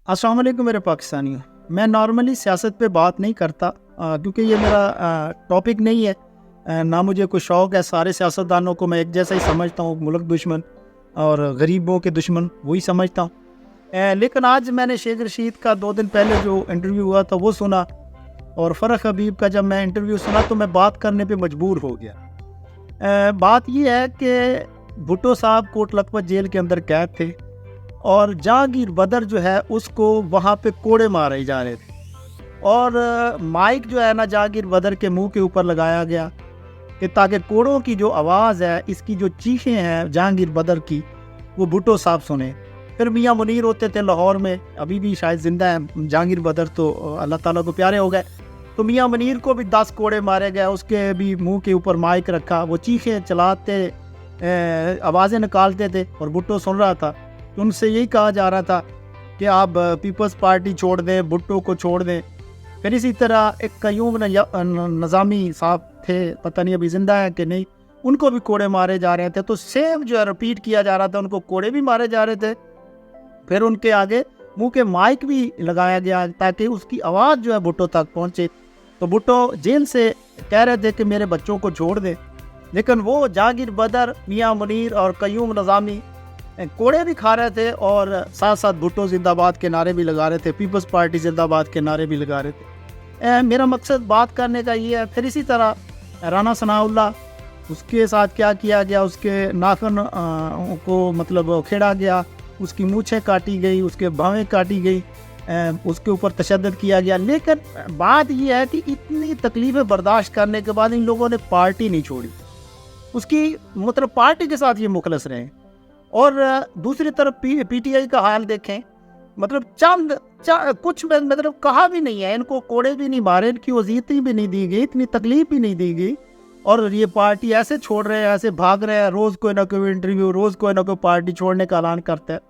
अस्सलाम वालेकुम मेरे पाकिस्तानियों। मैं नॉर्मली सियासत पे बात नहीं करता क्योंकि ये मेरा टॉपिक नहीं है। ना मुझे कोई शौक़ है। सारे सियासतदानों को मैं एक जैसा ही समझता हूँ, मुल्क दुश्मन और गरीबों के दुश्मन वही समझता हूँ। लेकिन आज मैंने शेख रशीद का 2 दिन पहले जो इंटरव्यू हुआ था वो सुना, और फ़रख हबीब का जब मैं इंटरव्यू सुना तो मैं बात करने पे मजबूर हो गया। बात ये है कि भुट्टो साहब कोट लखपत जेल के अंदर कैद थे और जहांगीर बदर जो है उसको वहाँ पे कोड़े मारे जा रहे थे, और माइक जो है ना जहांगीर बदर के मुंह के ऊपर लगाया गया कि ताकि कोड़ों की जो आवाज़ है, इसकी जो चीखें हैं जहांगीर बदर की, वो भुट्टो साहब सुने। फिर मियाँ मुनीर होते थे लाहौर में, अभी भी शायद ज़िंदा है। जहांगीर बदर तो अल्लाह ताला को प्यारे हो गए, तो मियाँ मुनीर को भी 10 कोड़े मारे गए। उसके भी मुंह के ऊपर माइक रखा, वो चीखें चलाते आवाज़ें निकालते थे और भुट्टो सुन रहा था। तो उनसे यही कहा जा रहा था कि आप पीपल्स पार्टी छोड़ दें, भुट्टो को छोड़ दें। फिर इसी तरह एक कयूम नज़ामी साहब थे, पता नहीं अभी ज़िंदा है कि नहीं, उनको भी कोड़े मारे जा रहे थे। तो सेम जो है रिपीट किया जा रहा था, उनको कोड़े भी मारे जा रहे थे। फिर उनके आगे मुंह के माइक भी लगाया गया ताकि उसकी आवाज़ जो है भुट्टो तक पहुँचे। तो भुट्टो जेल से कह रहे थे कि मेरे बच्चों को छोड़ दें, लेकिन वो जहांगीर बदर, मियाँ मुनीर और कयूम नज़ामी कोड़े भी खा रहे थे और साथ साथ भुट्टो जिंदाबाद के नारे भी लगा रहे थे, पीपल्स पार्टी जिंदाबाद के नारे भी लगा रहे थे। मेरा मकसद बात करने का ये है। फिर इसी तरह राना सनाउल्लाह, उसके साथ क्या किया गया, उसके नाखून को मतलब खेड़ा गया, उसकी मूछें काटी गई, उसके भवें काटी गई, उसके ऊपर तशद्दुद किया गया। लेकिन बात यह है कि इतनी तकलीफ़ें बर्दाश्त करने के बाद इन लोगों ने पार्टी नहीं छोड़ी, उसकी मतलब पार्टी के साथ ये मुखलस रहे। और दूसरी तरफ पीटीआई का हाल देखें, मतलब कुछ मतलब कहा भी नहीं है, इनको कोड़े भी नहीं मारे, इनकी वज़ीयत भी नहीं दी गई, इतनी तकलीफ भी नहीं दी गई, और ये पार्टी ऐसे छोड़ रहे हैं, ऐसे भाग रहे हैं। रोज़ कोई ना कोई इंटरव्यू, रोज़ कोई ना कोई पार्टी छोड़ने का ऐलान करता है।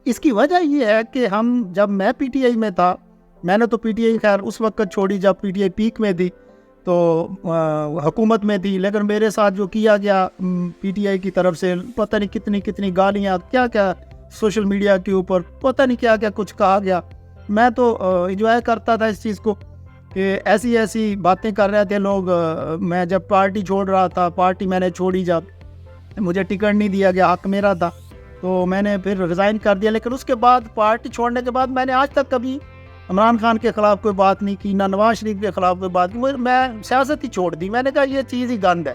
इसकी वजह ये है कि जब मैं पीटीआई में था, मैंने तो पीटीआई खैर उस वक्त छोड़ी जब पीटीआई पीक में थी, तो हुकूमत में थी। लेकिन मेरे साथ जो किया गया पीटीआई की तरफ से, पता नहीं कितनी कितनी गालियाँ, क्या क्या सोशल मीडिया के ऊपर पता नहीं क्या क्या कुछ कहा गया। मैं तो एंजॉय करता था इस चीज़ को कि ऐसी ऐसी बातें कर रहे थे लोग। मैं जब पार्टी छोड़ रहा था, पार्टी मैंने छोड़ी जब मुझे टिकट नहीं दिया गया, हक मेरा था, तो मैंने फिर रिज़ाइन कर दिया। लेकिन उसके बाद पार्टी छोड़ने के बाद मैंने आज तक कभी इमरान खान के ख़िलाफ़ कोई बात नहीं की, ना नवाज शरीफ के ख़िलाफ़ कोई बात नहीं। मैं सियासत ही छोड़ दी। मैंने कहा ये चीज़ ही गंद है।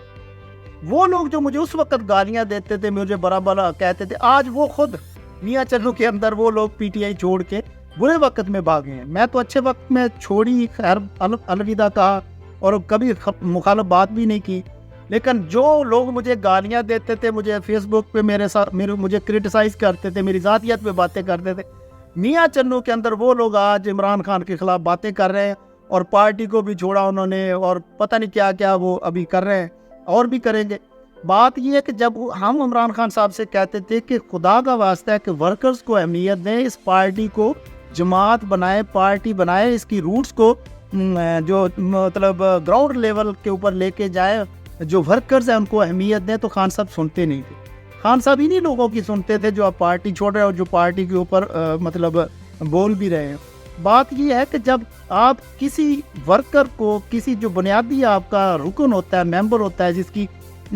वो लोग जो मुझे उस वक्त गालियाँ देते थे, मुझे बड़ा बड़ा कहते थे, आज वो खुद मियाँ चन्नू के अंदर वो लोग पीटीआई छोड़ के बुरे वक्त में भागे हैं। मैं तो अच्छे वक्त में छोड़ी, खैर अलविदा कहा और कभी मुखालफ बात भी नहीं की। लेकिन जो लोग मुझे गालियाँ देते थे, मुझे फेसबुक पे मुझे क्रिटिसाइज़ करते थे, मेरी ज़ातियत पे बातें करते थे, मियाँ चन्नू के अंदर वो लोग आज इमरान खान के ख़िलाफ़ बातें कर रहे हैं, और पार्टी को भी छोड़ा उन्होंने, और पता नहीं क्या क्या वो अभी कर रहे हैं और भी करेंगे। बात ये है कि जब हम इमरान खान साहब से कहते थे कि खुदा का वास्ता है कि वर्कर्स को अहमियत दें, इस पार्टी को जमात बनाए, पार्टी बनाए, इसकी रूट्स को जो मतलब ग्राउंड लेवल के ऊपर लेके जाए, जो वर्कर्स हैं उनको अहमियत दें, तो खान साहब सुनते नहीं थे। खान साहब इन्हीं लोगों की सुनते थे जो आप पार्टी छोड़ रहे हैं और जो पार्टी के ऊपर मतलब बोल भी रहे हैं। बात ये है कि जब आप किसी वर्कर को, किसी जो बुनियादी आपका रुकन होता है, मेंबर होता है, जिसकी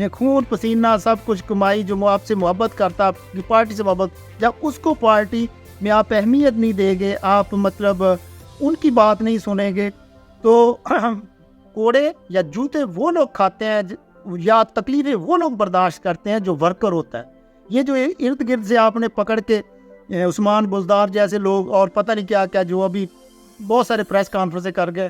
खून पसीना सब कुछ कमाई, जो आपसे मोहब्बत करता है, आपकी पार्टी से मोहब्बत, जब उसको पार्टी में आप अहमियत नहीं देंगे, आप मतलब उनकी बात नहीं सुनेंगे, तो कोड़े या जूते वो लोग खाते हैं या तकलीफ़ें वो लोग बर्दाश्त करते हैं जो वर्कर होता है। ये जो इर्द गिर्द से आपने पकड़ के उस्मान बुज़दार जैसे लोग और पता नहीं क्या क्या, जो अभी बहुत सारे प्रेस कॉन्फ्रेंसें कर गए,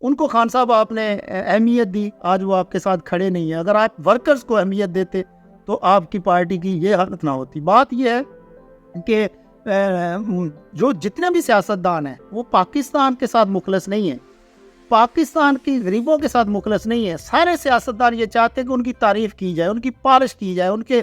उनको खान साहब आपने अहमियत दी, आज वो आपके साथ खड़े नहीं हैं। अगर आप वर्कर्स को अहमियत देते तो आपकी पार्टी की ये हालत ना होती। बात ये है कि जो जितने भी सियासतदान हैं वो पाकिस्तान के साथ मुखलस नहीं है, पाकिस्तान की गरीबों के साथ मुखलस नहीं है। सारे सियासतदान ये चाहते हैं कि उनकी तारीफ़ की जाए, उनकी पालिश की जाए, उनके